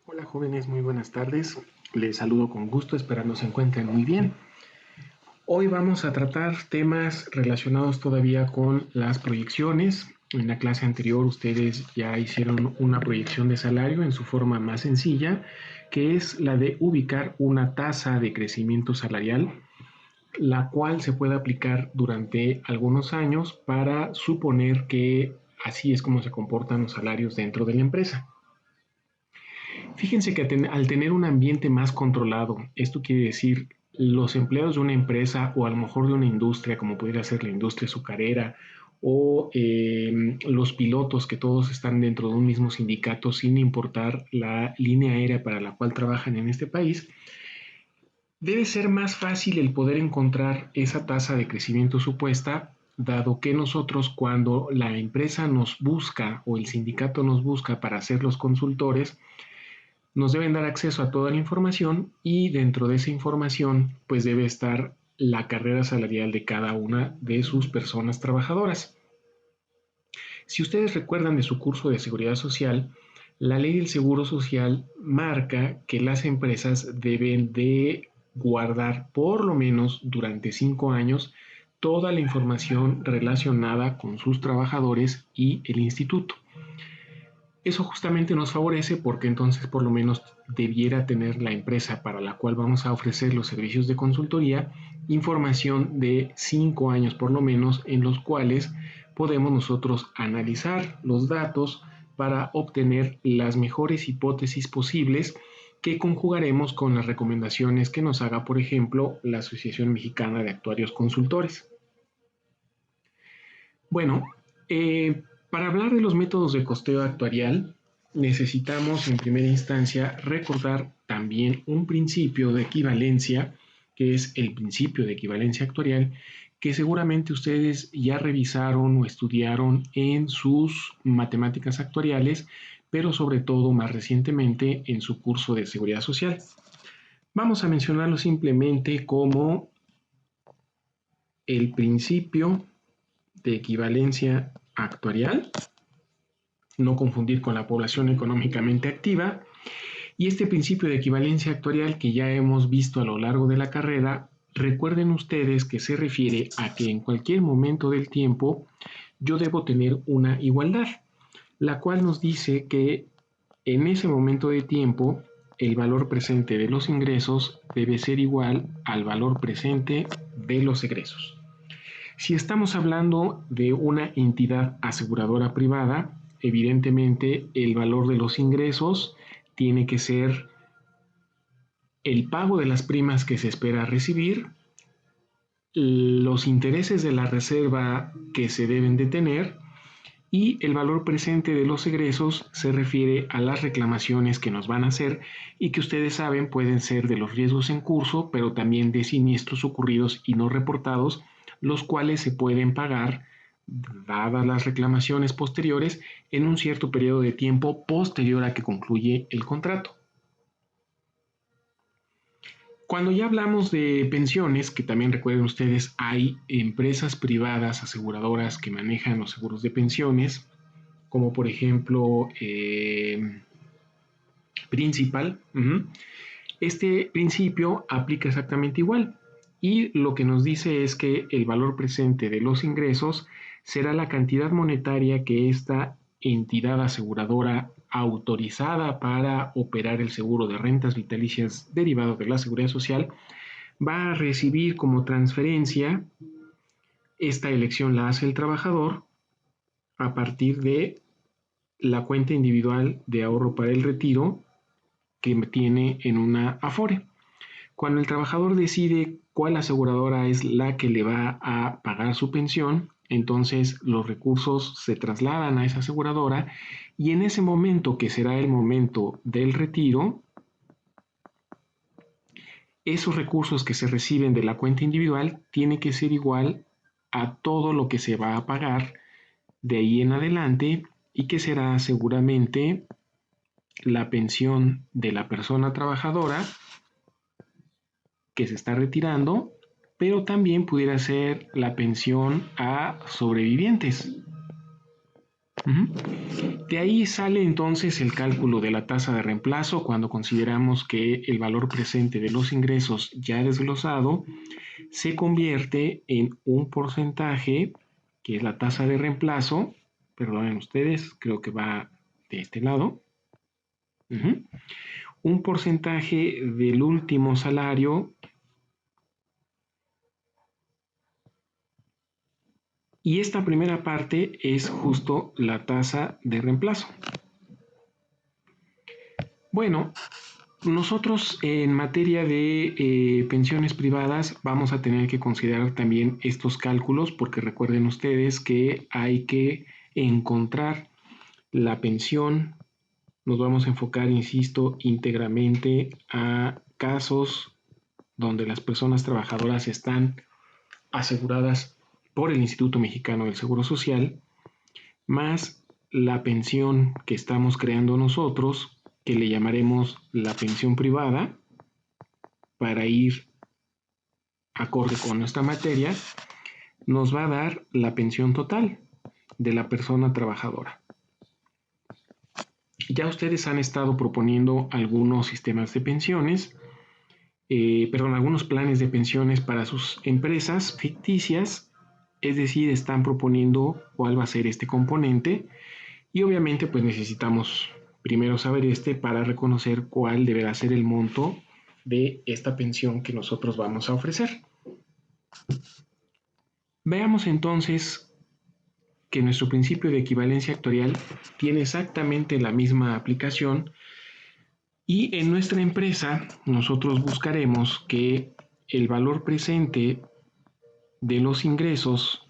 Hola jóvenes, muy buenas tardes. Les saludo con gusto, esperando se encuentren muy bien. Hoy vamos a tratar temas relacionados todavía con las proyecciones. En la clase anterior ustedes ya hicieron una proyección de salario en su forma más sencilla, que es la de ubicar una tasa de crecimiento salarial, la cual se puede aplicar durante algunos años para suponer que así es como se comportan los salarios dentro de la empresa. Fíjense que al tener un ambiente más controlado, esto quiere decir los empleados de una empresa o a lo mejor de una industria, como pudiera ser la industria azucarera, o los pilotos que todos están dentro de un mismo sindicato sin importar la línea aérea para la cual trabajan en este país, debe ser más fácil el poder encontrar esa tasa de crecimiento supuesta, dado que nosotros cuando la empresa nos busca o el sindicato nos busca para ser los consultores, nos deben dar acceso a toda la información y dentro de esa información pues debe estar la carrera salarial de cada una de sus personas trabajadoras. Si ustedes recuerdan de su curso de seguridad social, la ley del seguro social marca que las empresas deben de guardar por lo menos durante 5 años toda la información relacionada con sus trabajadores y el instituto. Eso justamente nos favorece porque entonces por lo menos debiera tener la empresa para la cual vamos a ofrecer los servicios de consultoría información de 5 años por lo menos en los cuales podemos nosotros analizar los datos para obtener las mejores hipótesis posibles que conjugaremos con las recomendaciones que nos haga, por ejemplo, la Asociación Mexicana de Actuarios Consultores. Bueno, para hablar de los métodos de costeo actuarial, necesitamos en primera instancia recordar también un principio de equivalencia, que es el principio de equivalencia actuarial, que seguramente ustedes ya revisaron o estudiaron en sus matemáticas actuariales, pero sobre todo más recientemente en su curso de seguridad social. Vamos a mencionarlo simplemente como el principio de equivalencia actuarial, no confundir con la población económicamente activa, y este principio de equivalencia actuarial que ya hemos visto a lo largo de la carrera, recuerden ustedes que se refiere a que en cualquier momento del tiempo yo debo tener una igualdad, la cual nos dice que en ese momento de tiempo el valor presente de los ingresos debe ser igual al valor presente de los egresos. Si estamos hablando de una entidad aseguradora privada, evidentemente el valor de los ingresos tiene que ser el pago de las primas que se espera recibir, los intereses de la reserva que se deben de tener y el valor presente de los egresos se refiere a las reclamaciones que nos van a hacer y que ustedes saben pueden ser de los riesgos en curso, pero también de siniestros ocurridos y no reportados, los cuales se pueden pagar dadas las reclamaciones posteriores en un cierto periodo de tiempo posterior a que concluye el contrato. Cuando ya hablamos de pensiones, que también recuerden ustedes, hay empresas privadas aseguradoras que manejan los seguros de pensiones, como por ejemplo Principal. Este principio aplica exactamente igual y lo que nos dice es que el valor presente de los ingresos será la cantidad monetaria que esta entidad aseguradora autorizada para operar el seguro de rentas vitalicias derivado de la seguridad social va a recibir como transferencia. Esta elección la hace el trabajador a partir de la cuenta individual de ahorro para el retiro que tiene en una Afore. Cuando el trabajador decide cuál aseguradora es la que le va a pagar su pensión, entonces los recursos se trasladan a esa aseguradora y en ese momento, que será el momento del retiro, esos recursos que se reciben de la cuenta individual tiene que ser igual a todo lo que se va a pagar de ahí en adelante y que será seguramente la pensión de la persona trabajadora que se está retirando, pero también pudiera ser la pensión a sobrevivientes. De ahí sale entonces el cálculo de la tasa de reemplazo cuando consideramos que el valor presente de los ingresos ya desglosado se convierte en un porcentaje, que es la tasa de reemplazo. Perdonen ustedes, creo que va de este lado. Un porcentaje del último salario y esta primera parte es justo la tasa de reemplazo. Bueno, nosotros en materia de pensiones privadas vamos a tener que considerar también estos cálculos porque recuerden ustedes que hay que encontrar la pensión. Nos vamos a enfocar, insisto, íntegramente a casos donde las personas trabajadoras están aseguradas por el Instituto Mexicano del Seguro Social, más la pensión que estamos creando nosotros, que le llamaremos la pensión privada, para ir acorde con nuestra materia, nos va a dar la pensión total de la persona trabajadora. Ya ustedes han estado proponiendo algunos sistemas de pensiones, algunos planes de pensiones para sus empresas ficticias, es decir, están proponiendo cuál va a ser este componente y obviamente pues necesitamos primero saber para reconocer cuál deberá ser el monto de esta pensión que nosotros vamos a ofrecer. Veamos entonces que nuestro principio de equivalencia actuarial tiene exactamente la misma aplicación y en nuestra empresa nosotros buscaremos que el valor presente de los ingresos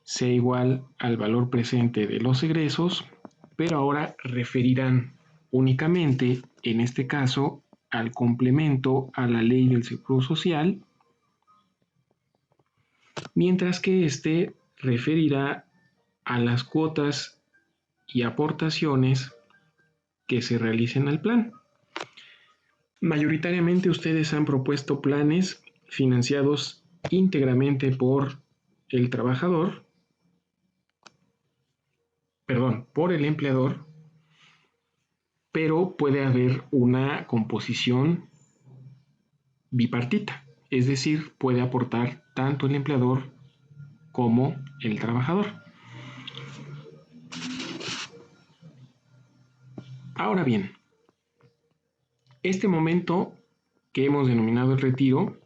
sea igual al valor presente de los egresos, pero ahora referirán únicamente, en este caso, al complemento a la ley del Seguro Social, mientras que este referirá a las cuotas y aportaciones que se realicen al plan. Mayoritariamente ustedes han propuesto planes financiados íntegramente por el trabajador, por el empleador, pero puede haber una composición bipartita, es decir, puede aportar tanto el empleador como el trabajador. Ahora bien, este momento que hemos denominado el retiro,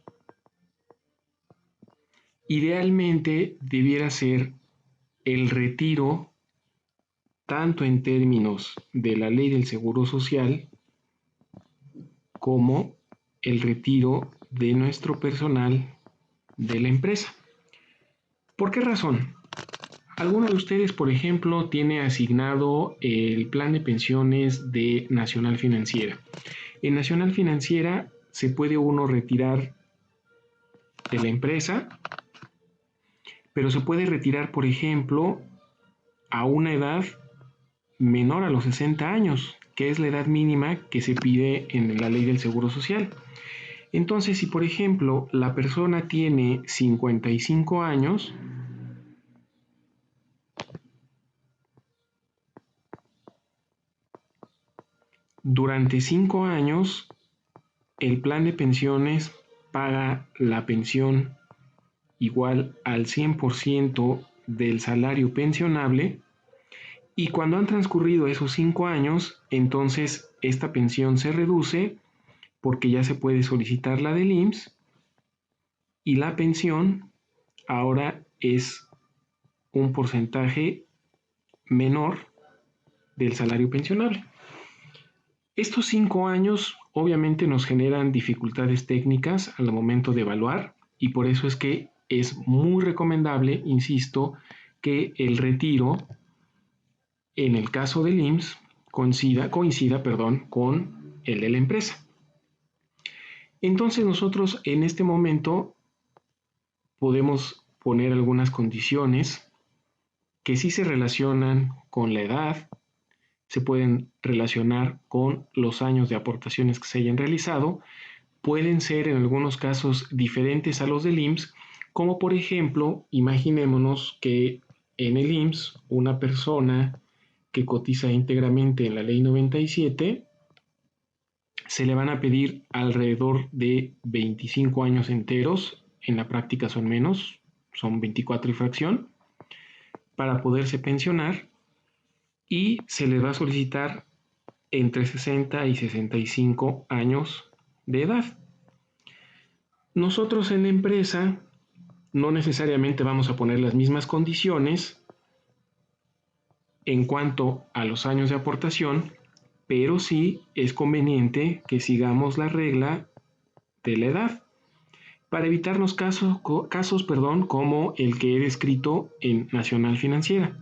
idealmente debiera ser el retiro tanto en términos de la ley del Seguro Social como el retiro de nuestro personal de la empresa. ¿Por qué razón? ¿Alguno de ustedes, por ejemplo, tiene asignado el plan de pensiones de Nacional Financiera? En Nacional Financiera se puede uno retirar de la empresa, pero se puede retirar, por ejemplo, a una edad menor a los 60 años, que es la edad mínima que se pide en la ley del Seguro Social. Entonces, si por ejemplo la persona tiene 55 años, durante 5 años el plan de pensiones paga la pensión igual al 100% del salario pensionable y cuando han transcurrido esos 5 años, entonces esta pensión se reduce porque ya se puede solicitar la del IMSS y la pensión ahora es un porcentaje menor del salario pensionable. Estos 5 años obviamente nos generan dificultades técnicas al momento de evaluar y por eso es que es muy recomendable, insisto, que el retiro en el caso del IMSS coincida con el de la empresa. Entonces nosotros en este momento podemos poner algunas condiciones que sí se relacionan con la edad, se pueden relacionar con los años de aportaciones que se hayan realizado, pueden ser en algunos casos diferentes a los del IMSS, como por ejemplo, imaginémonos que en el IMSS una persona que cotiza íntegramente en la ley 97, se le van a pedir alrededor de 25 años enteros, en la práctica son menos, son 24 y fracción, para poderse pensionar, y se les va a solicitar entre 60 y 65 años de edad. Nosotros en la empresa no necesariamente vamos a poner las mismas condiciones en cuanto a los años de aportación, pero sí es conveniente que sigamos la regla de la edad para evitarnos casos como el que he descrito en Nacional Financiera.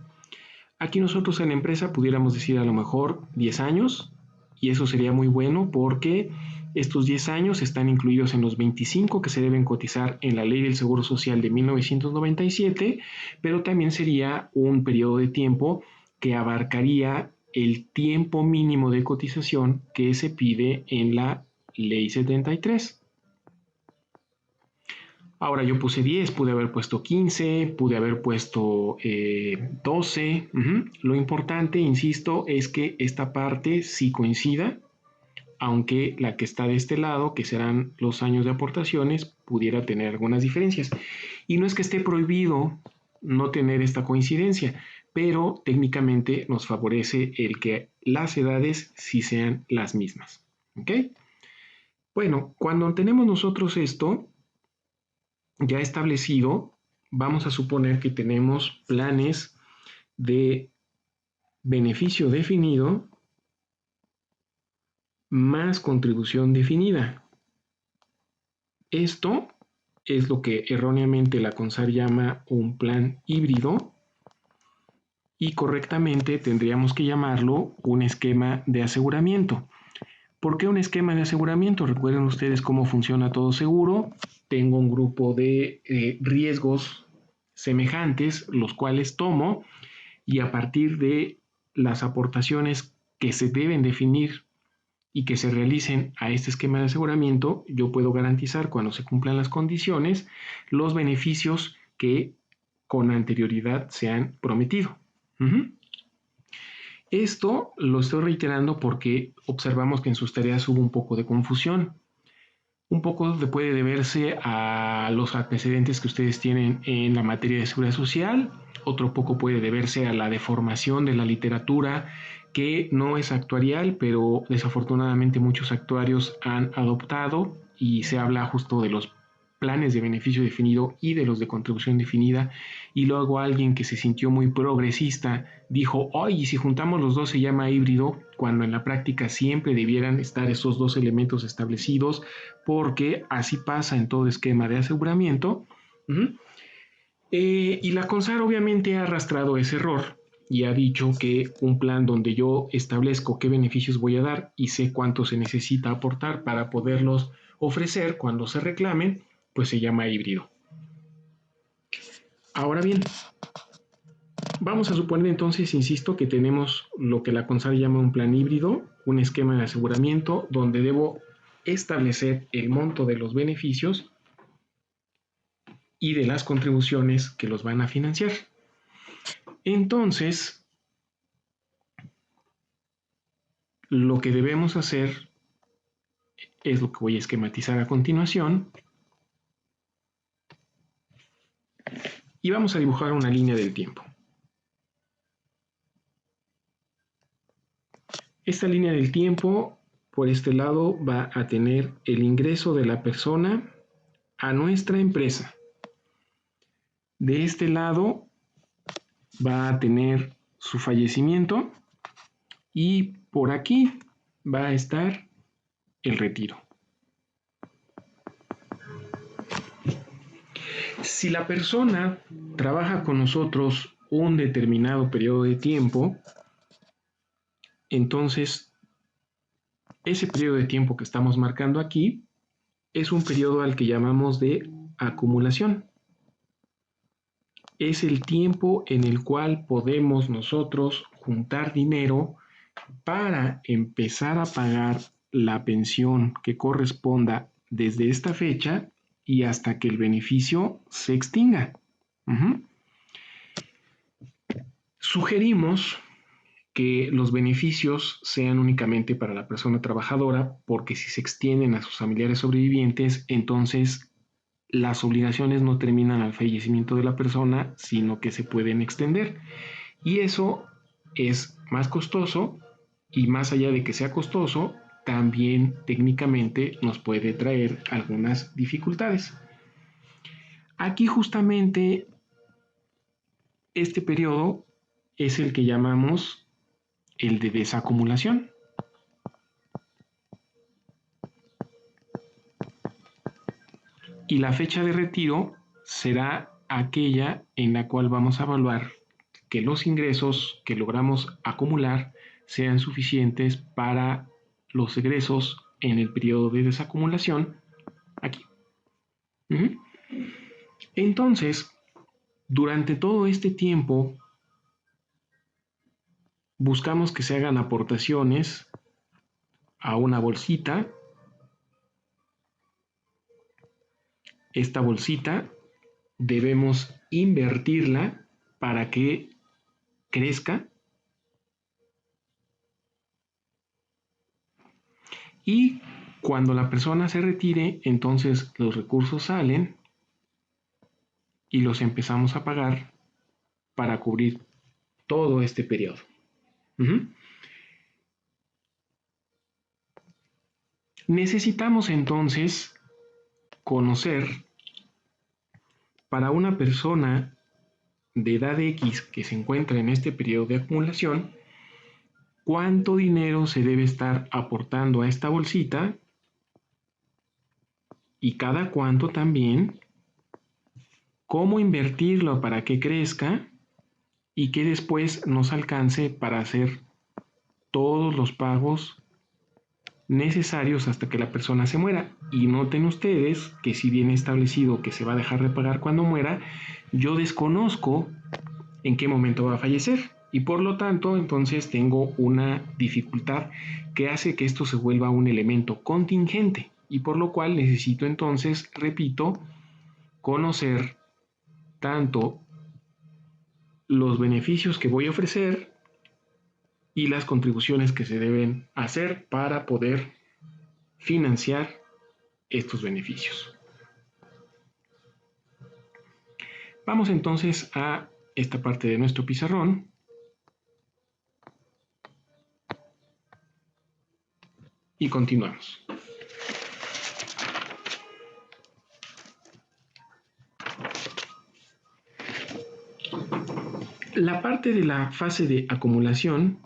Aquí nosotros en la empresa pudiéramos decir a lo mejor 10 años, y eso sería muy bueno porque estos 10 años están incluidos en los 25 que se deben cotizar en la Ley del Seguro Social de 1997, pero también sería un periodo de tiempo que abarcaría el tiempo mínimo de cotización que se pide en la Ley 73. Ahora yo puse 10, pude haber puesto 15, pude haber puesto 12. Lo importante, insisto, es que esta parte sí coincida, aunque la que está de este lado, que serán los años de aportaciones, pudiera tener algunas diferencias. Y no es que esté prohibido no tener esta coincidencia, pero técnicamente nos favorece el que las edades sí sean las mismas. ¿Ok? Bueno, cuando tenemos nosotros esto ya establecido, vamos a suponer que tenemos planes de beneficio definido más contribución definida. Esto es lo que erróneamente la CONSAR llama un plan híbrido, y correctamente tendríamos que llamarlo un esquema de aseguramiento. ¿Por qué un esquema de aseguramiento? Recuerden ustedes cómo funciona todo seguro. Tengo un grupo de riesgos semejantes, los cuales tomo, y a partir de las aportaciones que se deben definir y que se realicen a este esquema de aseguramiento, yo puedo garantizar, cuando se cumplan las condiciones, los beneficios que con anterioridad se han prometido. Esto lo estoy reiterando porque observamos que en sus tareas hubo un poco de confusión. Un poco puede deberse a los antecedentes que ustedes tienen en la materia de seguridad social, otro poco puede deberse a la deformación de la literatura, que no es actuarial, pero desafortunadamente muchos actuarios han adoptado, y se habla justo de los planes de beneficio definido y de los de contribución definida, y luego alguien que se sintió muy progresista dijo, oye, si juntamos los dos se llama híbrido, cuando en la práctica siempre debieran estar esos dos elementos establecidos, porque así pasa en todo esquema de aseguramiento. Y la CONSAR obviamente ha arrastrado ese error y ha dicho que un plan donde yo establezco qué beneficios voy a dar y sé cuánto se necesita aportar para poderlos ofrecer cuando se reclamen, pues se llama híbrido. Ahora bien, vamos a suponer entonces, insisto, que tenemos lo que la CONSAR llama un plan híbrido, un esquema de aseguramiento donde debo establecer el monto de los beneficios y de las contribuciones que los van a financiar. Entonces, lo que debemos hacer es lo que voy a esquematizar a continuación. Y vamos a dibujar una línea del tiempo. Esta línea del tiempo, por este lado, va a tener el ingreso de la persona a nuestra empresa. De este lado va a tener su fallecimiento, y por aquí va a estar el retiro. Si la persona trabaja con nosotros un determinado periodo de tiempo, entonces ese periodo de tiempo que estamos marcando aquí es un periodo al que llamamos de acumulación. Es el tiempo en el cual podemos nosotros juntar dinero para empezar a pagar la pensión que corresponda desde esta fecha y hasta que el beneficio se extinga. Sugerimos que los beneficios sean únicamente para la persona trabajadora, porque si se extienden a sus familiares sobrevivientes, entonces las obligaciones no terminan al fallecimiento de la persona, sino que se pueden extender. Y eso es más costoso, y más allá de que sea costoso, también técnicamente nos puede traer algunas dificultades. Aquí justamente este periodo es el que llamamos el de desacumulación. Y la fecha de retiro será aquella en la cual vamos a evaluar que los ingresos que logramos acumular sean suficientes para los egresos en el periodo de desacumulación aquí. Entonces, durante todo este tiempo, buscamos que se hagan aportaciones a una bolsita. Esta bolsita debemos invertirla para que crezca. Y cuando la persona se retire, entonces los recursos salen y los empezamos a pagar para cubrir todo este periodo. Necesitamos entonces conocer para una persona de edad X que se encuentra en este periodo de acumulación, cuánto dinero se debe estar aportando a esta bolsita y cada cuánto también, cómo invertirlo para que crezca y que después nos alcance para hacer todos los pagos necesarios hasta que la persona se muera. Y noten ustedes que si bien establecido que se va a dejar de pagar cuando muera, yo desconozco en qué momento va a fallecer y por lo tanto entonces tengo una dificultad que hace que esto se vuelva un elemento contingente y por lo cual necesito entonces, repito, conocer tanto los beneficios que voy a ofrecer y las contribuciones que se deben hacer para poder financiar estos beneficios. Vamos entonces a esta parte de nuestro pizarrón. Y continuamos. La parte de la fase de acumulación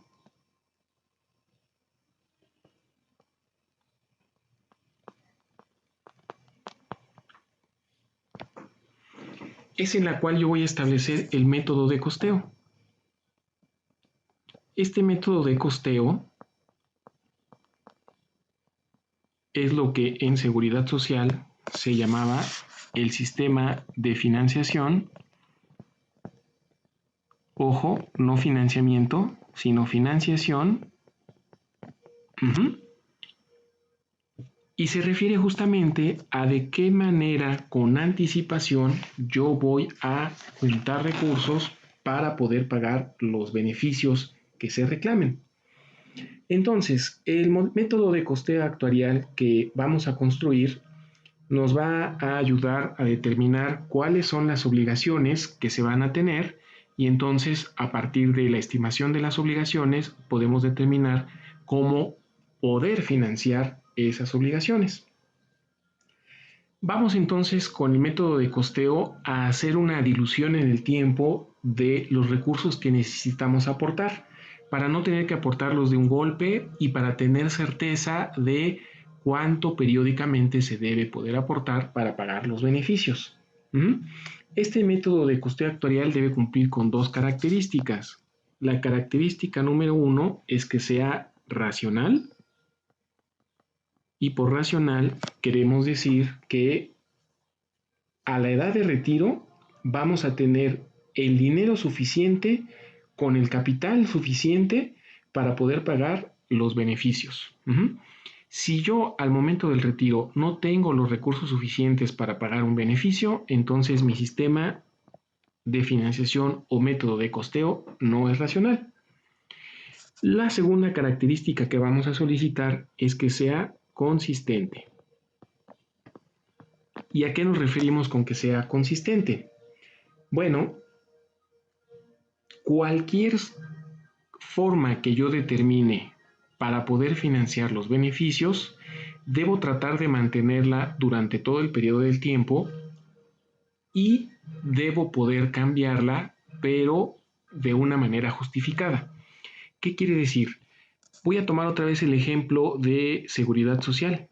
es en la cual yo voy a establecer el método de costeo. Este método de costeo es lo que en seguridad social se llamaba el sistema de financiación. Ojo, no financiamiento, sino financiación. Y se refiere justamente a de qué manera con anticipación yo voy a juntar recursos para poder pagar los beneficios que se reclamen. Entonces, el método de costeo actuarial que vamos a construir nos va a ayudar a determinar cuáles son las obligaciones que se van a tener y entonces a partir de la estimación de las obligaciones podemos determinar cómo poder financiar esas obligaciones. Vamos entonces con el método de costeo a hacer una dilución en el tiempo de los recursos que necesitamos aportar para no tener que aportarlos de un golpe y para tener certeza de cuánto periódicamente se debe poder aportar para pagar los beneficios. Este método de costeo actuarial debe cumplir con dos características. La característica número 1 es que sea racional. Y por racional queremos decir que a la edad de retiro vamos a tener el dinero suficiente con el capital suficiente para poder pagar los beneficios. Si yo al momento del retiro no tengo los recursos suficientes para pagar un beneficio, entonces mi sistema de financiación o método de costeo no es racional. La segunda característica que vamos a solicitar es que sea consistente. ¿Y a qué nos referimos con que sea consistente? Bueno, cualquier forma que yo determine para poder financiar los beneficios, debo tratar de mantenerla durante todo el periodo del tiempo y debo poder cambiarla, pero de una manera justificada. ¿Qué quiere decir? Voy a tomar otra vez el ejemplo de seguridad social.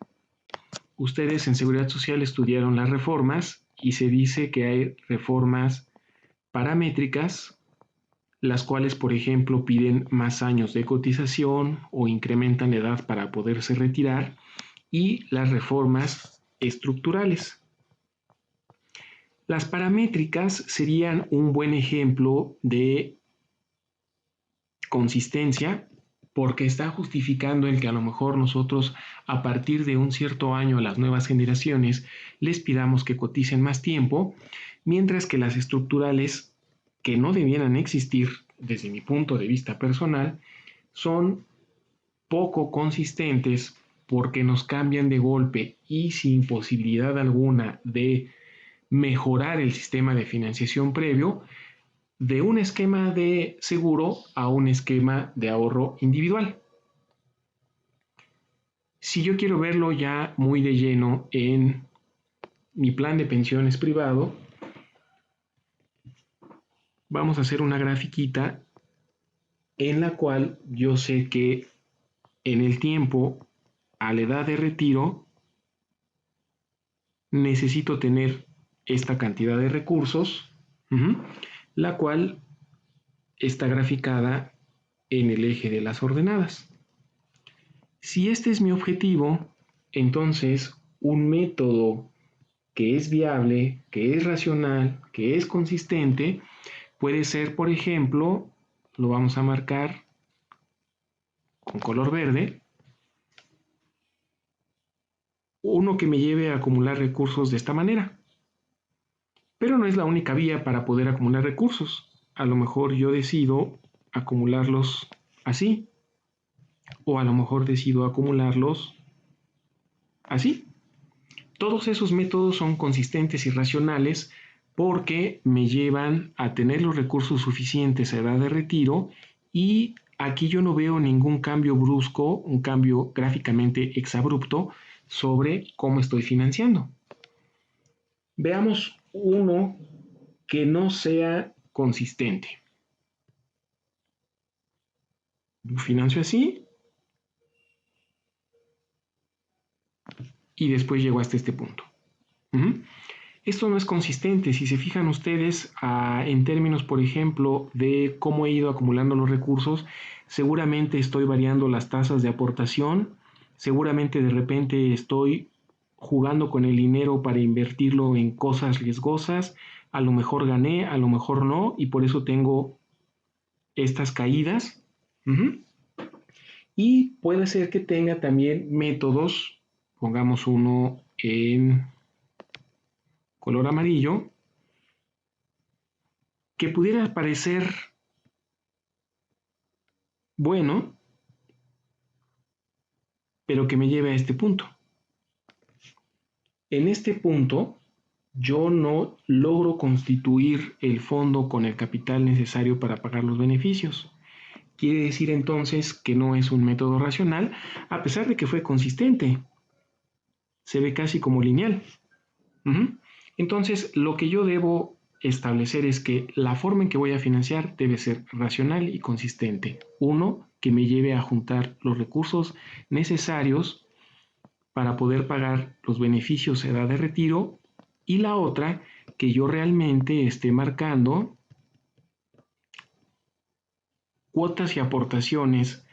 Ustedes en seguridad social estudiaron las reformas y se dice que hay reformas paramétricas, las cuales, por ejemplo, piden más años de cotización o incrementan la edad para poderse retirar, y las reformas estructurales. Las paramétricas serían un buen ejemplo de consistencia porque está justificando el que a lo mejor nosotros a partir de un cierto año a las nuevas generaciones les pidamos que coticen más tiempo, mientras que las estructurales, que no debieran existir desde mi punto de vista personal, son poco consistentes porque nos cambian de golpe y sin posibilidad alguna de mejorar el sistema de financiación previo de un esquema de seguro a un esquema de ahorro individual. Si yo quiero verlo ya muy de lleno en mi plan de pensiones privado, vamos a hacer una grafiquita en la cual yo sé que en el tiempo, a la edad de retiro, necesito tener esta cantidad de recursos, la cual está graficada en el eje de las ordenadas. Si este es mi objetivo, entonces un método que es viable, que es racional, que es consistente, puede ser, por ejemplo, lo vamos a marcar con color verde, uno que me lleve a acumular recursos de esta manera. Pero no es la única vía para poder acumular recursos. A lo mejor yo decido acumularlos así, o a lo mejor decido acumularlos así. Todos esos métodos son consistentes y racionales porque me llevan a tener los recursos suficientes a edad de retiro, y aquí yo no veo ningún cambio brusco, un cambio gráficamente exabrupto sobre cómo estoy financiando. Veamos uno que no sea consistente. Financio así y después llego hasta este punto. Esto no es consistente. Si se fijan ustedes en términos, por ejemplo, de cómo he ido acumulando los recursos, seguramente estoy variando las tasas de aportación, seguramente de repente estoy jugando con el dinero para invertirlo en cosas riesgosas, a lo mejor gané, a lo mejor no, y por eso tengo estas caídas. Y puede ser que tenga también métodos, pongamos uno en color amarillo, que pudiera parecer bueno, pero que me lleve a este punto. En este punto, yo no logro constituir el fondo con el capital necesario para pagar los beneficios. Quiere decir entonces que no es un método racional, a pesar de que fue consistente. Se ve casi como lineal. Entonces, lo que yo debo establecer es que la forma en que voy a financiar debe ser racional y consistente. Uno, que me lleve a juntar los recursos necesarios para poder pagar los beneficios a edad de retiro, y la otra, que yo realmente esté marcando cuotas y aportaciones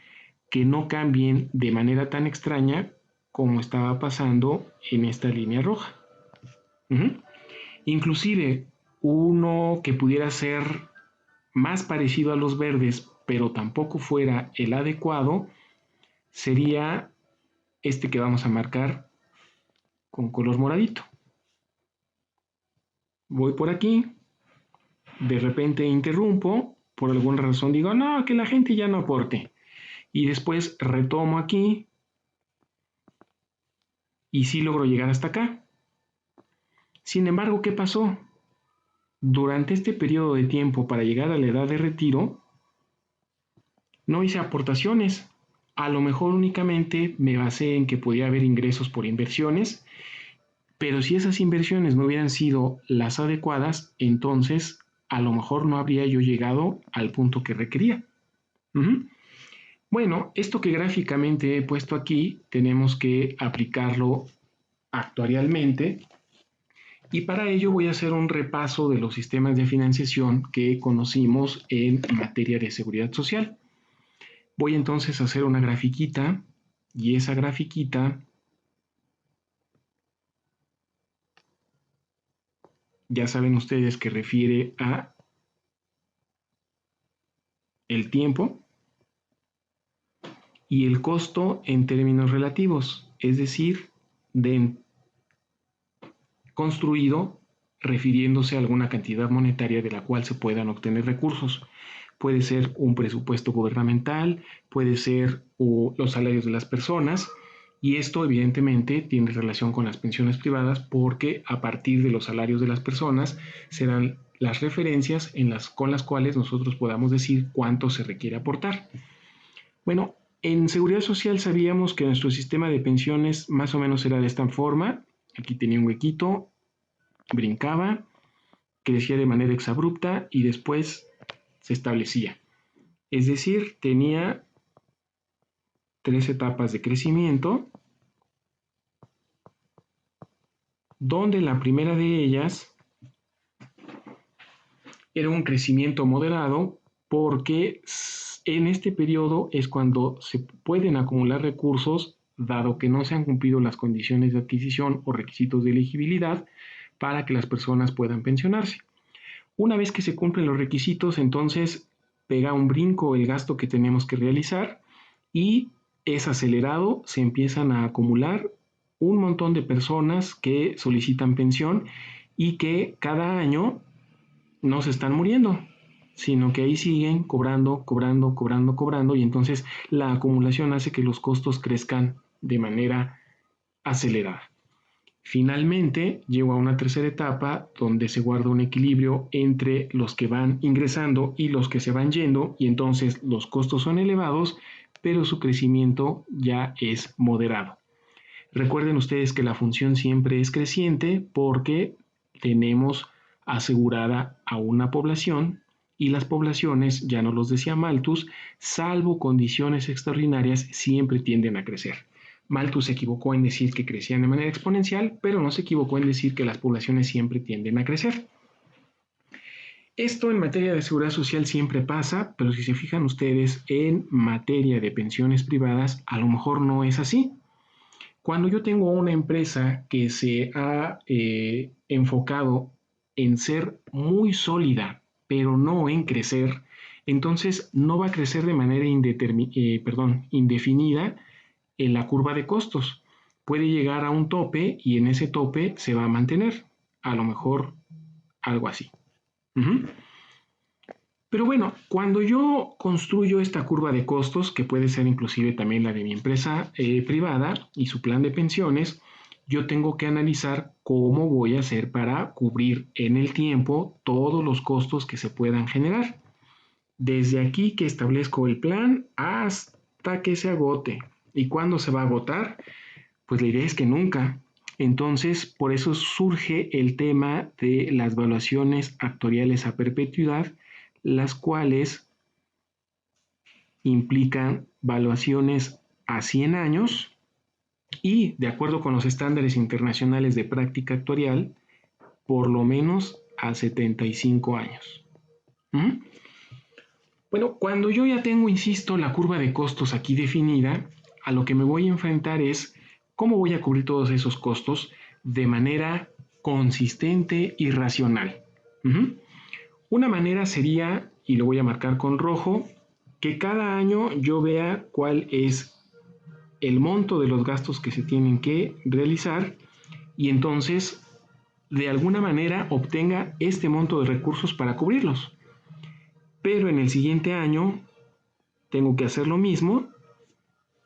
que no cambien de manera tan extraña como estaba pasando en esta línea roja. Inclusive uno que pudiera ser más parecido a los verdes, pero tampoco fuera el adecuado, sería este que vamos a marcar con color moradito. Voy por aquí, de repente interrumpo, por alguna razón digo, no, que la gente ya no aporte. y después retomo aquí y sí logro llegar hasta acá. Sin embargo, ¿qué pasó? Durante este periodo de tiempo para llegar a la edad de retiro, no hice aportaciones. A lo mejor únicamente me basé en que podía haber ingresos por inversiones, pero si esas inversiones no hubieran sido las adecuadas, entonces a lo mejor no habría yo llegado al punto que requería. Bueno, esto que gráficamente he puesto aquí, tenemos que aplicarlo actuarialmente, y para ello voy a hacer un repaso de los sistemas de financiación que conocimos en materia de seguridad social. Voy entonces a hacer una grafiquita, y esa grafiquita ya saben ustedes que refiere a el tiempo y el costo en términos relativos, es decir, de construido refiriéndose a alguna cantidad monetaria de la cual se puedan obtener recursos. Puede ser un presupuesto gubernamental, puede ser los salarios de las personas, y esto evidentemente tiene relación con las pensiones privadas porque a partir de los salarios de las personas serán las referencias con las cuales nosotros podamos decir cuánto se requiere aportar. Bueno, en seguridad social sabíamos que nuestro sistema de pensiones más o menos era de esta forma. Aquí tenía un huequito, brincaba, crecía de manera exabrupta y después se establecía. Es decir, tenía 3 etapas de crecimiento, donde la primera de ellas era un crecimiento moderado, porque en este periodo es cuando se pueden acumular recursos, dado que no se han cumplido las condiciones de adquisición o requisitos de elegibilidad para que las personas puedan pensionarse. Una vez que se cumplen los requisitos, entonces pega un brinco el gasto que tenemos que realizar y es acelerado, se empiezan a acumular un montón de personas que solicitan pensión y que cada año no se están muriendo, sino que ahí siguen cobrando, y entonces la acumulación hace que los costos crezcan de manera acelerada. Finalmente, llego a una tercera etapa donde se guarda un equilibrio entre los que van ingresando y los que se van yendo, y entonces los costos son elevados, pero su crecimiento ya es moderado. Recuerden ustedes que la función siempre es creciente porque tenemos asegurada a una población, y las poblaciones, ya nos los decía Malthus, salvo condiciones extraordinarias, siempre tienden a crecer. Malthus se equivocó en decir que crecían de manera exponencial, pero no se equivocó en decir que las poblaciones siempre tienden a crecer. Esto en materia de seguridad social siempre pasa, pero si se fijan ustedes en materia de pensiones privadas, a lo mejor no es así. Cuando yo tengo una empresa que se ha enfocado en ser muy sólida, pero no en crecer, entonces no va a crecer de manera indefinida en la curva de costos. Puede llegar a un tope y en ese tope se va a mantener. A lo mejor algo así. Pero bueno, cuando yo construyo esta curva de costos, que puede ser inclusive también la de mi empresa privada y su plan de pensiones, yo tengo que analizar cómo voy a hacer para cubrir en el tiempo todos los costos que se puedan generar. Desde aquí que establezco el plan hasta que se agote. ¿Y cuándo se va a agotar? Pues la idea es que nunca. Entonces, por eso surge el tema de las valuaciones actuariales a perpetuidad, las cuales implican valuaciones a 100 años y, de acuerdo con los estándares internacionales de práctica actuarial, por lo menos a 75 años. Bueno, cuando yo ya tengo, insisto, la curva de costos aquí definida, a lo que me voy a enfrentar es cómo voy a cubrir todos esos costos de manera consistente y racional. Una manera sería, y lo voy a marcar con rojo, que cada año yo vea cuál es el monto de los gastos que se tienen que realizar y entonces de alguna manera obtenga este monto de recursos para cubrirlos. Pero en el siguiente año tengo que hacer lo mismo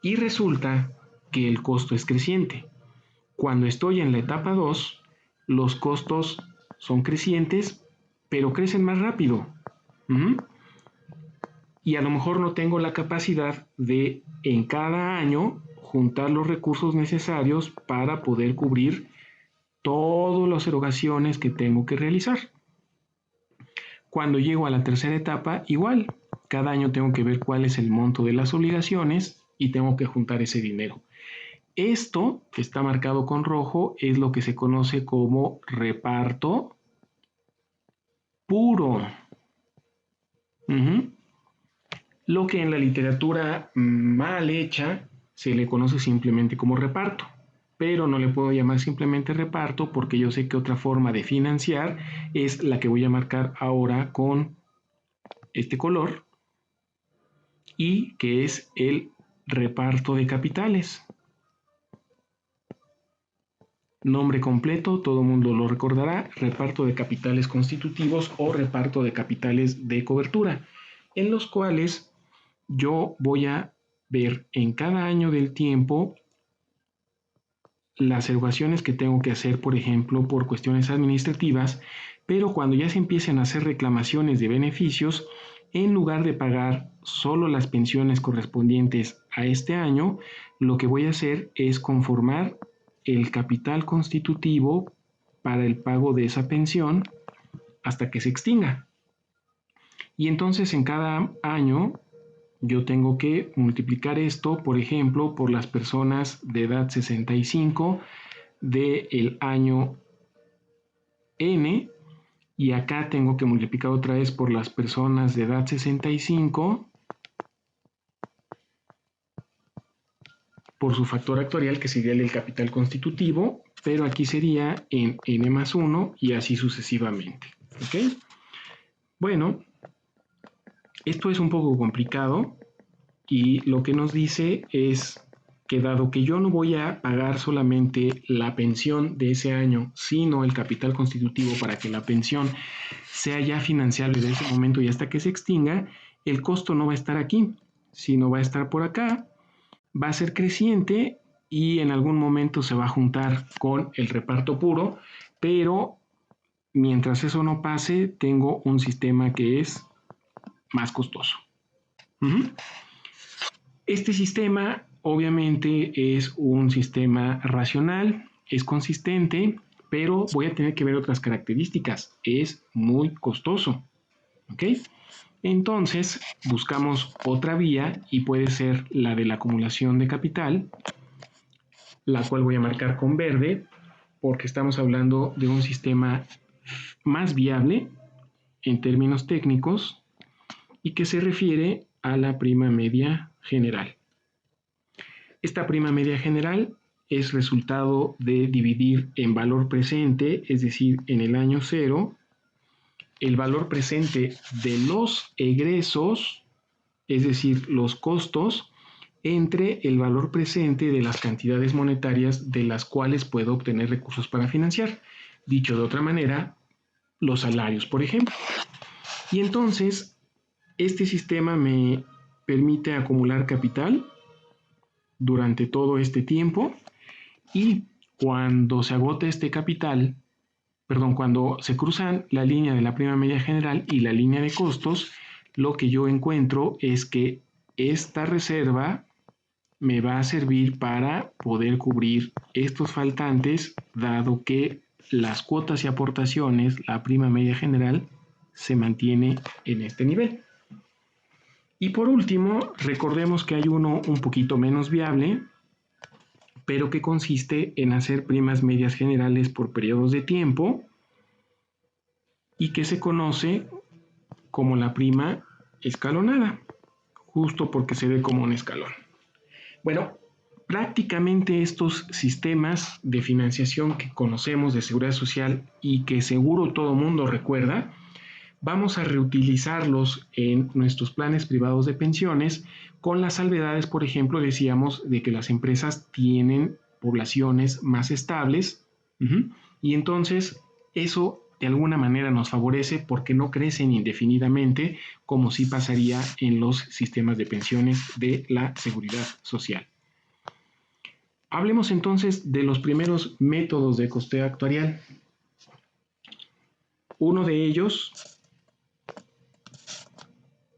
Y resulta que el costo es creciente. Cuando estoy en la etapa 2, los costos son crecientes, pero crecen más rápido. Y a lo mejor no tengo la capacidad de en cada año juntar los recursos necesarios para poder cubrir todas las erogaciones que tengo que realizar. Cuando llego a la tercera etapa, igual, cada año tengo que ver cuál es el monto de las obligaciones y tengo que juntar ese dinero. Esto, que está marcado con rojo, es lo que se conoce como reparto puro. Lo que en la literatura mal hecha se le conoce simplemente como reparto, pero no le puedo llamar simplemente reparto porque yo sé que otra forma de financiar es la que voy a marcar ahora con este color y que es el reparto de capitales. Nombre completo, todo el mundo lo recordará, reparto de capitales constitutivos o reparto de capitales de cobertura, en los cuales yo voy a ver en cada año del tiempo las erogaciones que tengo que hacer, por ejemplo, por cuestiones administrativas, pero cuando ya se empiecen a hacer reclamaciones de beneficios, en lugar de pagar solo las pensiones correspondientes a este año, lo que voy a hacer es conformar el capital constitutivo para el pago de esa pensión hasta que se extinga. Y entonces en cada año yo tengo que multiplicar esto, por ejemplo, por las personas de edad 65 del año N, y acá tengo que multiplicar otra vez por las personas de edad 65 por su factor actuarial, que sería el capital constitutivo, pero aquí sería en N más 1 y así sucesivamente. ¿Ok? Bueno, esto es un poco complicado y lo que nos dice es que dado que yo no voy a pagar solamente la pensión de ese año, sino el capital constitutivo para que la pensión sea ya financiable desde ese momento y hasta que se extinga, el costo no va a estar aquí, sino va a estar por acá, va a ser creciente y en algún momento se va a juntar con el reparto puro, pero mientras eso no pase, tengo un sistema que es más costoso. Este sistema obviamente es un sistema racional, es consistente, pero voy a tener que ver otras características. Es muy costoso. ¿Ok? Entonces buscamos otra vía y puede ser la de la acumulación de capital, la cual voy a marcar con verde porque estamos hablando de un sistema más viable en términos técnicos y que se refiere a la prima media general. Esta prima media general es resultado de dividir en valor presente, es decir, en el año 0, el valor presente de los egresos, es decir, los costos, entre el valor presente de las cantidades monetarias de las cuales puedo obtener recursos para financiar. Dicho de otra manera, los salarios, por ejemplo. Y entonces, este sistema me permite acumular capital durante todo este tiempo y cuando se agota este capital, cuando se cruzan la línea de la prima media general y la línea de costos, lo que yo encuentro es que esta reserva me va a servir para poder cubrir estos faltantes, dado que las cuotas y aportaciones, la prima media general, se mantiene en este nivel. Y por último, recordemos que hay uno un poquito menos viable, pero que consiste en hacer primas medias generales por periodos de tiempo y que se conoce como la prima escalonada, justo porque se ve como un escalón. Bueno, prácticamente estos sistemas de financiación que conocemos de seguridad social y que seguro todo mundo recuerda, vamos a reutilizarlos en nuestros planes privados de pensiones con las salvedades, por ejemplo, decíamos de que las empresas tienen poblaciones más estables y entonces eso de alguna manera nos favorece porque no crecen indefinidamente como sí pasaría en los sistemas de pensiones de la seguridad social. Hablemos entonces de los primeros métodos de costeo actuarial. Uno de ellos,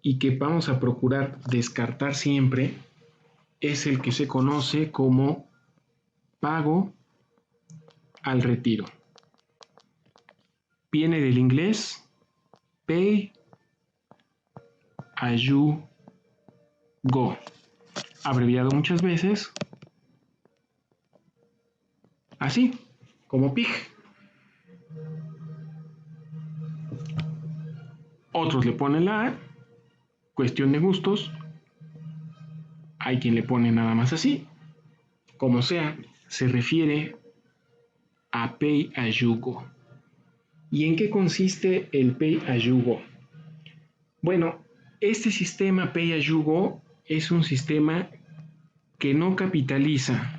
y que vamos a procurar descartar siempre, es el que se conoce como pago al retiro. Viene del inglés pay as you go, abreviado muchas veces así, como PIG. Otros le ponen la A, cuestión de gustos. Hay quien le pone nada más así. Como sea, se refiere a pay as you go. ¿Y en qué consiste el pay as you go? Bueno, este sistema pay as you go es un sistema que no capitaliza,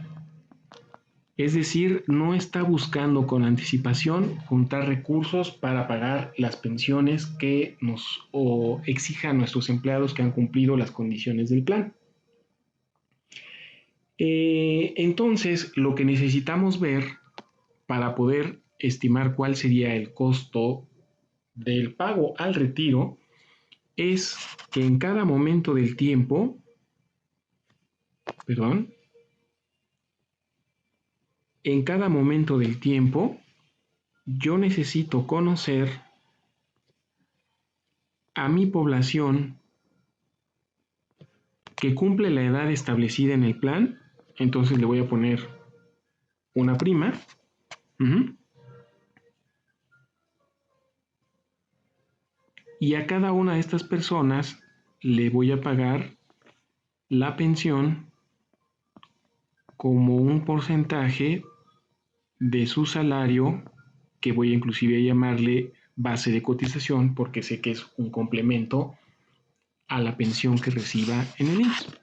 es decir, no está buscando con anticipación juntar recursos para pagar las pensiones que nos exijan nuestros empleados que han cumplido las condiciones del plan. Entonces, lo que necesitamos ver para poder estimar cuál sería el costo del pago al retiro es que en cada momento del tiempo, en cada momento del tiempo, yo necesito conocer a mi población que cumple la edad establecida en el plan. Entonces le voy a poner una prima. Y a cada una de estas personas le voy a pagar la pensión como un porcentaje de su salario, que voy a inclusive a llamarle base de cotización, porque sé que es un complemento a la pensión que reciba en el IMSS.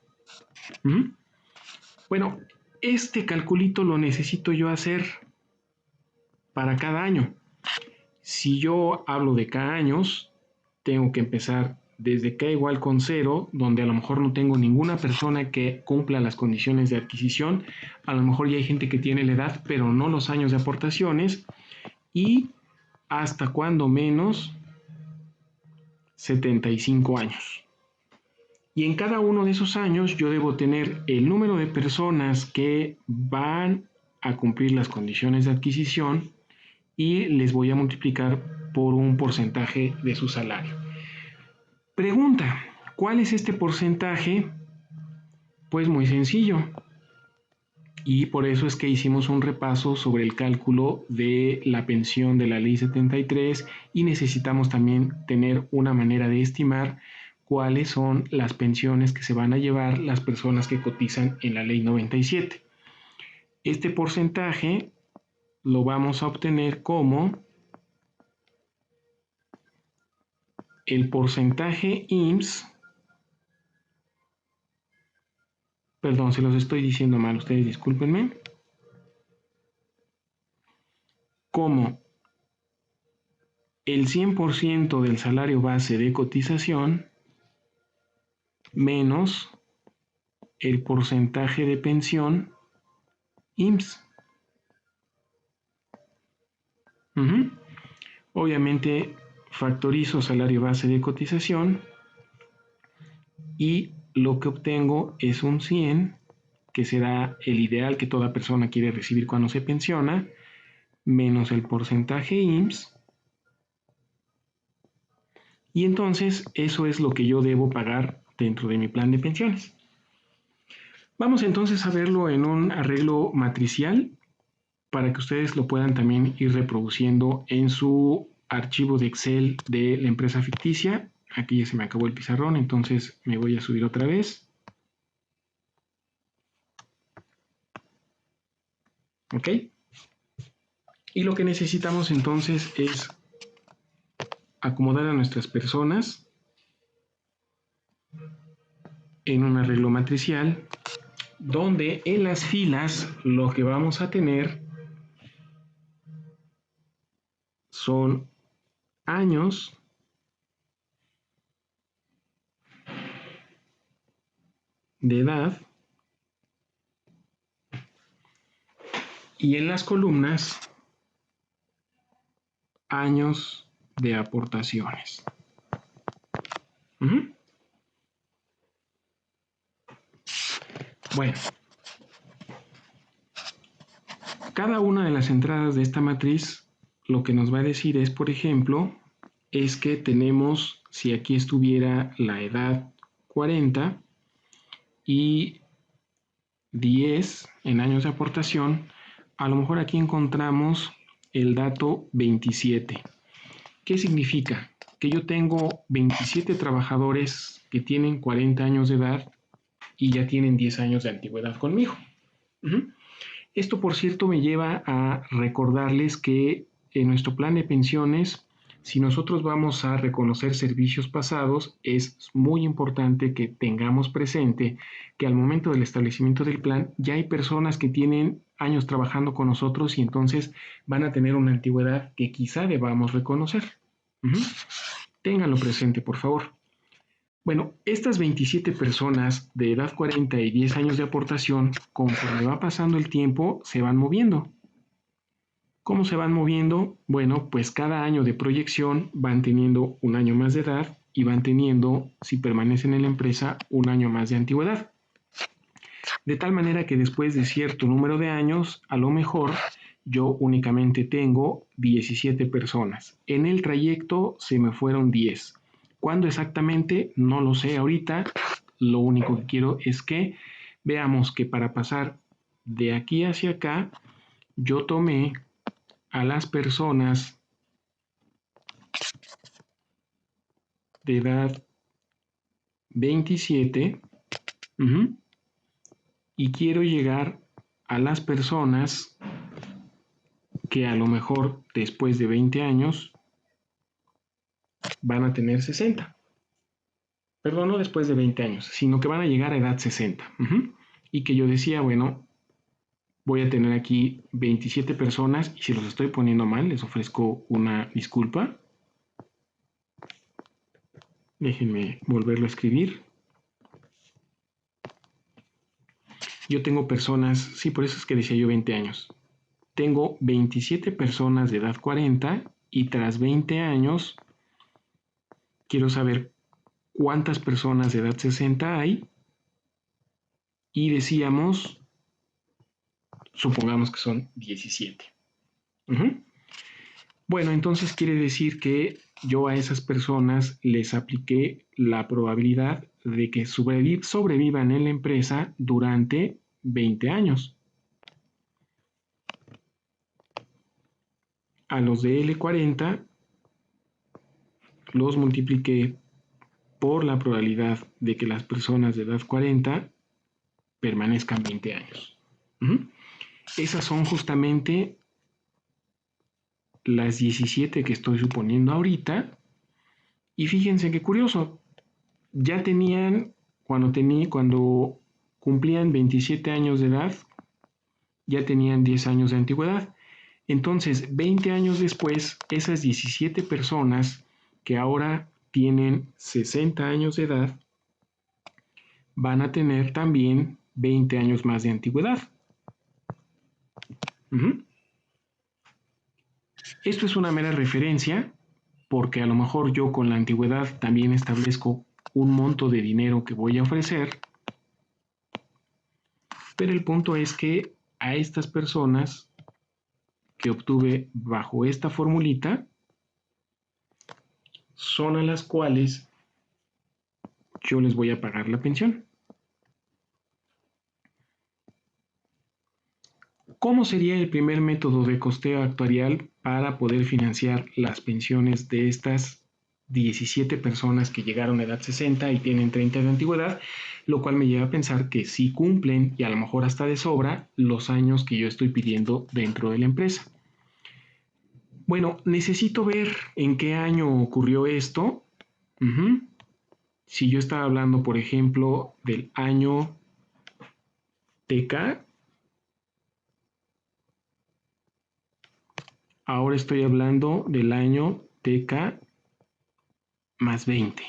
Bueno, este calculito lo necesito yo hacer para cada año. Si yo hablo de cada año, tengo que empezar desde K igual con 0, donde a lo mejor no tengo ninguna persona que cumpla las condiciones de adquisición. A lo mejor ya hay gente que tiene la edad, pero no los años de aportaciones. Y hasta cuando menos 75 años. Y en cada uno de esos años yo debo tener el número de personas que van a cumplir las condiciones de adquisición y les voy a multiplicar por un porcentaje de su salario. Pregunta, ¿cuál es este porcentaje? Pues muy sencillo. Y por eso es que hicimos un repaso sobre el cálculo de la pensión de la Ley 73 y necesitamos también tener una manera de estimar cuáles son las pensiones que se van a llevar las personas que cotizan en la Ley 97. Este porcentaje lo vamos a obtener como el porcentaje IMSS. Perdón, se los estoy diciendo mal, ustedes discúlpenme. Como el 100% del salario base de cotización menos el porcentaje de pensión IMSS. Obviamente factorizo salario base de cotización y lo que obtengo es un 100, que será el ideal que toda persona quiere recibir cuando se pensiona, menos el porcentaje IMSS. Y entonces eso es lo que yo debo pagar dentro de mi plan de pensiones. Vamos entonces a verlo en un arreglo matricial para que ustedes lo puedan también ir reproduciendo en su archivo de Excel de la empresa ficticia. Aquí ya se me acabó el pizarrón, entonces me voy a subir otra vez. ¿Ok? Y lo que necesitamos entonces es acomodar a nuestras personas en un arreglo matricial donde en las filas lo que vamos a tener son años de edad Y en las columnas, años de aportaciones. Bueno, cada una de las entradas de esta matriz lo que nos va a decir es, por ejemplo, es que tenemos, si aquí estuviera la edad 40 y 10 en años de aportación, a lo mejor aquí encontramos el dato 27. ¿Qué significa? Que yo tengo 27 trabajadores que tienen 40 años de edad y ya tienen 10 años de antigüedad conmigo. Esto, por cierto, me lleva a recordarles que en nuestro plan de pensiones, si nosotros vamos a reconocer servicios pasados, es muy importante que tengamos presente que al momento del establecimiento del plan ya hay personas que tienen años trabajando con nosotros y entonces van a tener una antigüedad que quizá debamos reconocer. Ténganlo presente, por favor. Bueno, estas 27 personas de edad 40 y 10 años de aportación, conforme va pasando el tiempo, se van moviendo. ¿Cómo se van moviendo? Bueno, pues cada año de proyección van teniendo un año más de edad y van teniendo, si permanecen en la empresa, un año más de antigüedad. De tal manera que después de cierto número de años, a lo mejor yo únicamente tengo 17 personas. En el trayecto se me fueron 10. ¿Cuándo exactamente? No lo sé ahorita. Lo único que quiero es que veamos que para pasar de aquí hacia acá, yo tomé a las personas de edad 27 y quiero llegar a las personas que a lo mejor después de 20 años van a tener 60. Perdón, no después de 20 años, sino que van a llegar a edad 60. Y que yo decía, bueno, voy a tener aquí 27 personas y si los estoy poniendo mal, les ofrezco una disculpa. Déjenme volverlo a escribir. Yo tengo personas, sí, por eso es que decía yo 20 años. Tengo 27 personas de edad 40 y tras 20 años quiero saber cuántas personas de edad 60 hay y decíamos, supongamos que son 17. Bueno, entonces quiere decir que yo a esas personas les apliqué la probabilidad de que sobrevivan en la empresa durante 20 años. A los de L40 los multipliqué por la probabilidad de que las personas de edad 40 permanezcan 20 años. Esas son justamente las 17 que estoy suponiendo ahorita. Y fíjense qué curioso, ya tenían, cuando cumplían 27 años de edad, ya tenían 10 años de antigüedad. Entonces, 20 años después, esas 17 personas que ahora tienen 60 años de edad, van a tener también 20 años más de antigüedad. Esto es una mera referencia, porque a lo mejor yo con la antigüedad también establezco un monto de dinero que voy a ofrecer, pero el punto es que a estas personas que obtuve bajo esta formulita son a las cuales yo les voy a pagar la pensión. ¿Cómo sería el primer método de costeo actuarial para poder financiar las pensiones de estas 17 personas que llegaron a edad 60 y tienen 30 de antigüedad? Lo cual me lleva a pensar que sí cumplen, y a lo mejor hasta de sobra, los años que yo estoy pidiendo dentro de la empresa. Bueno, necesito ver en qué año ocurrió esto. Si yo estaba hablando, por ejemplo, del año TK, ahora estoy hablando del año TK más 20.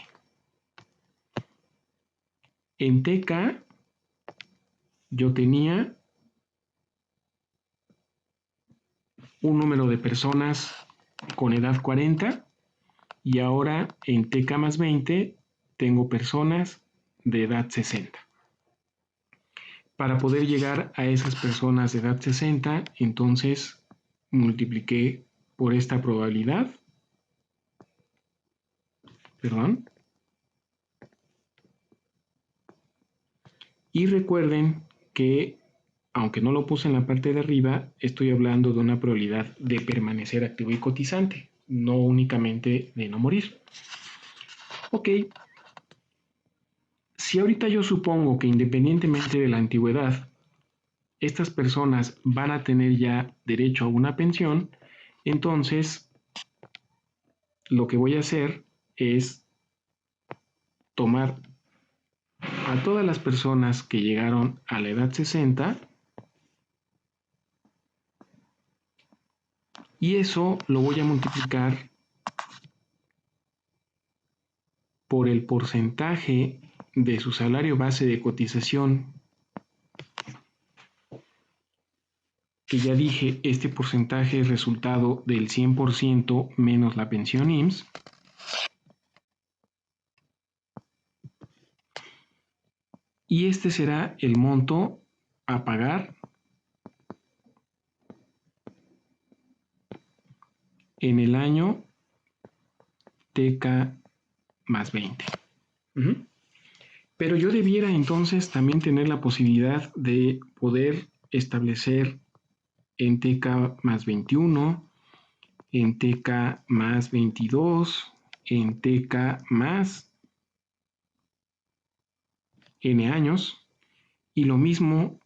En TK yo tenía un número de personas con edad 40 y ahora en TK más 20 tengo personas de edad 60. Para poder llegar a esas personas de edad 60, entonces multipliqué por esta probabilidad, y recuerden que, aunque no lo puse en la parte de arriba, estoy hablando de una probabilidad de permanecer activo y cotizante, no únicamente de no morir. Ok, si ahorita yo supongo que independientemente de la antigüedad, estas personas van a tener ya derecho a una pensión, entonces lo que voy a hacer es tomar a todas las personas que llegaron a la edad 60 y eso lo voy a multiplicar por el porcentaje de su salario base de cotización, que ya dije, este porcentaje es resultado del 100% menos la pensión IMSS, y este será el monto a pagar en el año TK más 20. Pero yo debiera entonces también tener la posibilidad de poder establecer en TK más 21, en TK más 22, en TK más N años, y lo mismo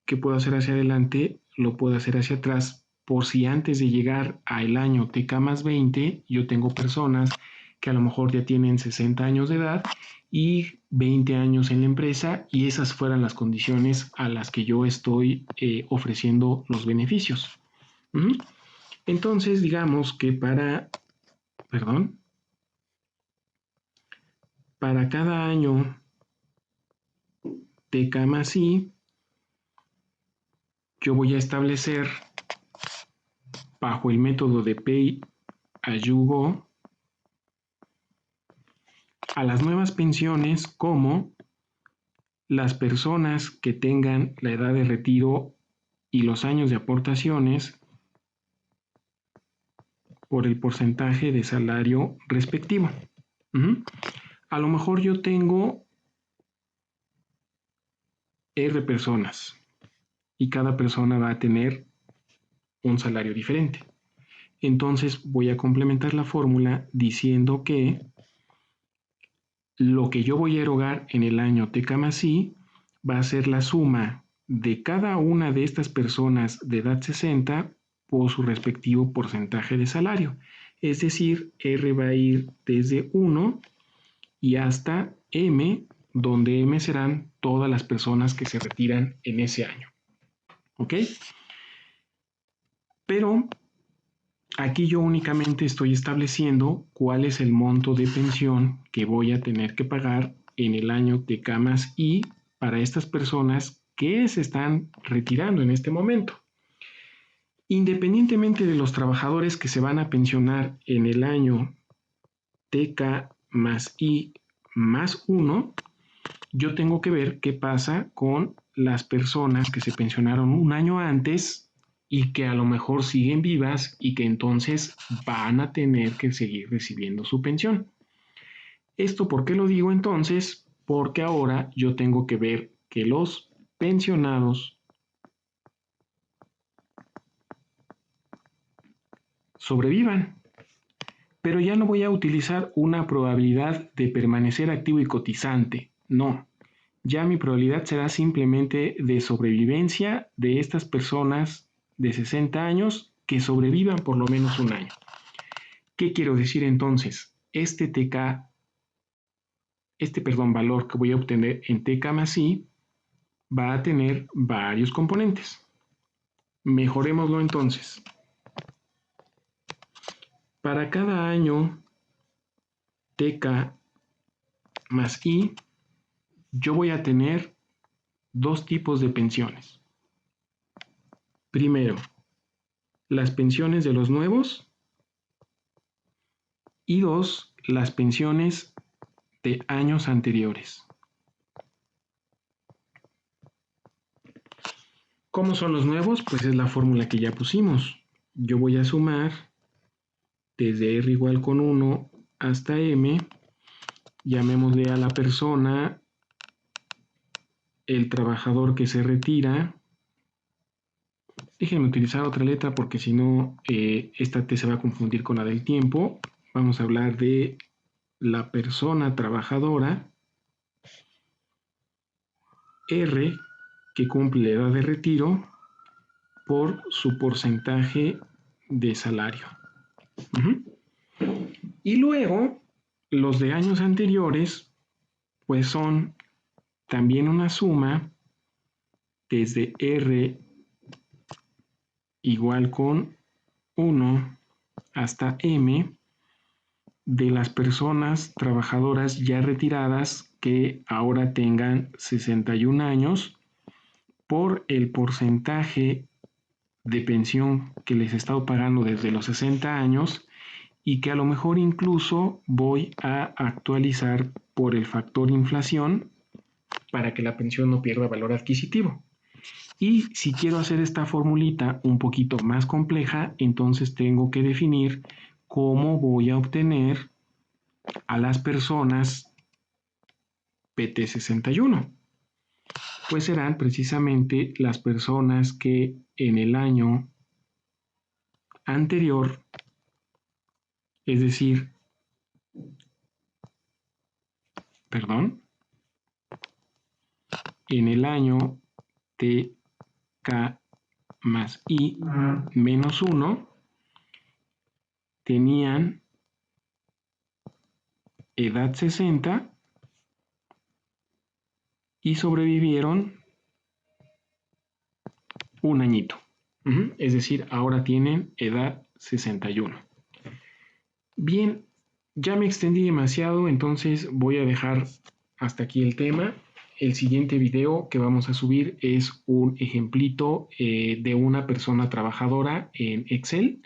que puedo hacer hacia adelante, lo puedo hacer hacia atrás, por si antes de llegar al año TK más 20, yo tengo personas que a lo mejor ya tienen 60 años de edad y 20 años en la empresa, y esas fueran las condiciones a las que yo estoy ofreciendo los beneficios. Entonces, digamos que para cada año TK más I, yo voy a establecer bajo el método de Pay as you go a las nuevas pensiones como las personas que tengan la edad de retiro y los años de aportaciones por el porcentaje de salario respectivo. A lo mejor yo tengo R personas y cada persona va a tener un salario diferente. Entonces voy a complementar la fórmula diciendo que lo que yo voy a erogar en el año TK más I va a ser la suma de cada una de estas personas de edad 60 por su respectivo porcentaje de salario. Es decir, R va a ir desde 1 y hasta M, donde M serán todas las personas que se retiran en ese año. ¿Ok? Pero aquí yo únicamente estoy estableciendo cuál es el monto de pensión que voy a tener que pagar en el año TK más I para estas personas que se están retirando en este momento. Independientemente de los trabajadores que se van a pensionar en el año TK más I más 1, yo tengo que ver qué pasa con las personas que se pensionaron un año antes y que a lo mejor siguen vivas y que entonces van a tener que seguir recibiendo su pensión. ¿Esto por qué lo digo entonces? Porque ahora yo tengo que ver que los pensionados sobrevivan. Pero ya no voy a utilizar una probabilidad de permanecer activo y cotizante. No. Ya mi probabilidad será simplemente de sobrevivencia de estas personas de 60 años que sobrevivan por lo menos un año. ¿Qué quiero decir entonces? Este valor que voy a obtener en TK más I va a tener varios componentes. Mejorémoslo entonces. Para cada año TK más I, yo voy a tener dos tipos de pensiones. Primero, las pensiones de los nuevos y 2, las pensiones de años anteriores. ¿Cómo son los nuevos? Pues es la fórmula que ya pusimos. Yo voy a sumar desde R igual con 1 hasta M, llamémosle a la persona el trabajador que se retira. Déjenme utilizar otra letra porque si no esta T se va a confundir con la del tiempo. Vamos a hablar de la persona trabajadora, R, que cumple la edad de retiro, por su porcentaje de salario. Y luego, los de años anteriores, pues son también una suma desde R igual con 1 hasta M de las personas trabajadoras ya retiradas que ahora tengan 61 años por el porcentaje de pensión que les he estado pagando desde los 60 años y que a lo mejor incluso voy a actualizar por el factor inflación para que la pensión no pierda valor adquisitivo. Y si quiero hacer esta formulita un poquito más compleja, entonces tengo que definir cómo voy a obtener a las personas PT61. Pues serán precisamente las personas que en el año anterior, es decir, en el año TK más I menos 1, tenían edad 60 y sobrevivieron un añito. Es decir, ahora tienen edad 61. Bien, ya me extendí demasiado, entonces voy a dejar hasta aquí el tema. El siguiente video que vamos a subir es un ejemplito de una persona trabajadora en Excel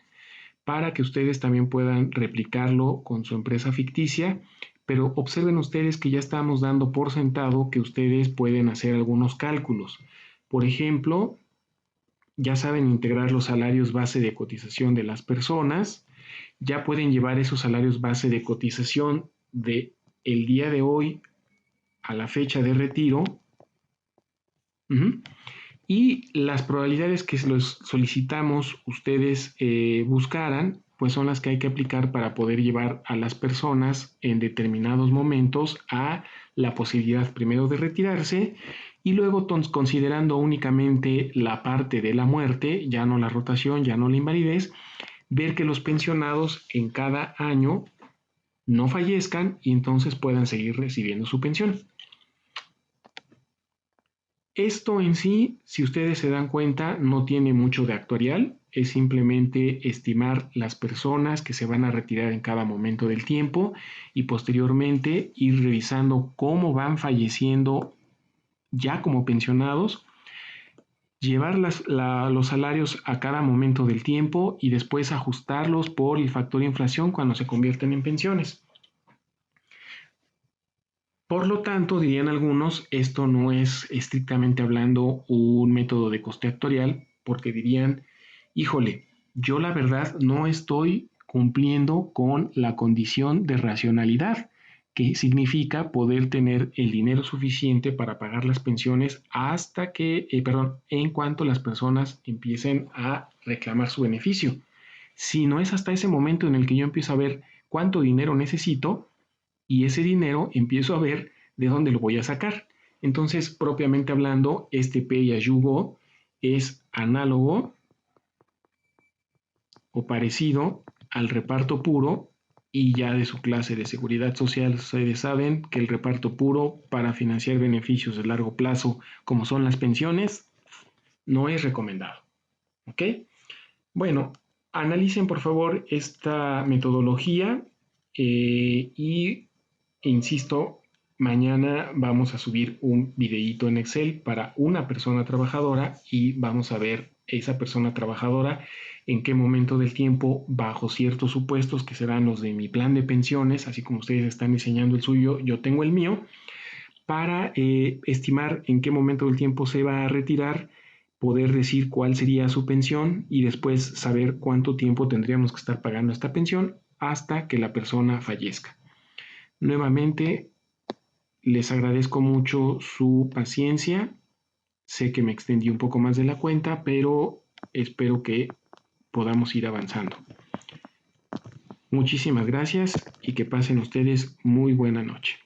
para que ustedes también puedan replicarlo con su empresa ficticia. Pero observen ustedes que ya estamos dando por sentado que ustedes pueden hacer algunos cálculos. Por ejemplo, ya saben integrar los salarios base de cotización de las personas, ya pueden llevar esos salarios base de cotización de el día de hoy a la fecha de retiro. Y las probabilidades que los solicitamos ustedes buscaran, pues son las que hay que aplicar para poder llevar a las personas en determinados momentos a la posibilidad primero de retirarse y luego considerando únicamente la parte de la muerte, ya no la rotación, ya no la invalidez, ver que los pensionados en cada año no fallezcan y entonces puedan seguir recibiendo su pensión. Esto en sí, si ustedes se dan cuenta, no tiene mucho de actuarial, es simplemente estimar las personas que se van a retirar en cada momento del tiempo y posteriormente ir revisando cómo van falleciendo ya como pensionados, llevar los salarios a cada momento del tiempo y después ajustarlos por el factor inflación cuando se convierten en pensiones. Por lo tanto, dirían algunos, esto no es estrictamente hablando un método de coste actuarial, porque dirían, híjole, yo la verdad no estoy cumpliendo con la condición de racionalidad, que significa poder tener el dinero suficiente para pagar las pensiones hasta que, en cuanto las personas empiecen a reclamar su beneficio. Si no es hasta ese momento en el que yo empiezo a ver cuánto dinero necesito, y ese dinero empiezo a ver de dónde lo voy a sacar. Entonces, propiamente hablando, este pay as you go es análogo o parecido al reparto puro y ya de su clase de seguridad social. Ustedes saben que el reparto puro para financiar beneficios de largo plazo, como son las pensiones, no es recomendado. ¿Ok? Bueno, analicen por favor esta metodología y insisto, mañana vamos a subir un videíto en Excel para una persona trabajadora y vamos a ver esa persona trabajadora, en qué momento del tiempo, bajo ciertos supuestos que serán los de mi plan de pensiones, así como ustedes están diseñando el suyo, yo tengo el mío, para estimar en qué momento del tiempo se va a retirar, poder decir cuál sería su pensión y después saber cuánto tiempo tendríamos que estar pagando esta pensión hasta que la persona fallezca. Nuevamente, les agradezco mucho su paciencia. Sé que me extendí un poco más de la cuenta, pero espero que podamos ir avanzando. Muchísimas gracias y que pasen ustedes muy buena noche.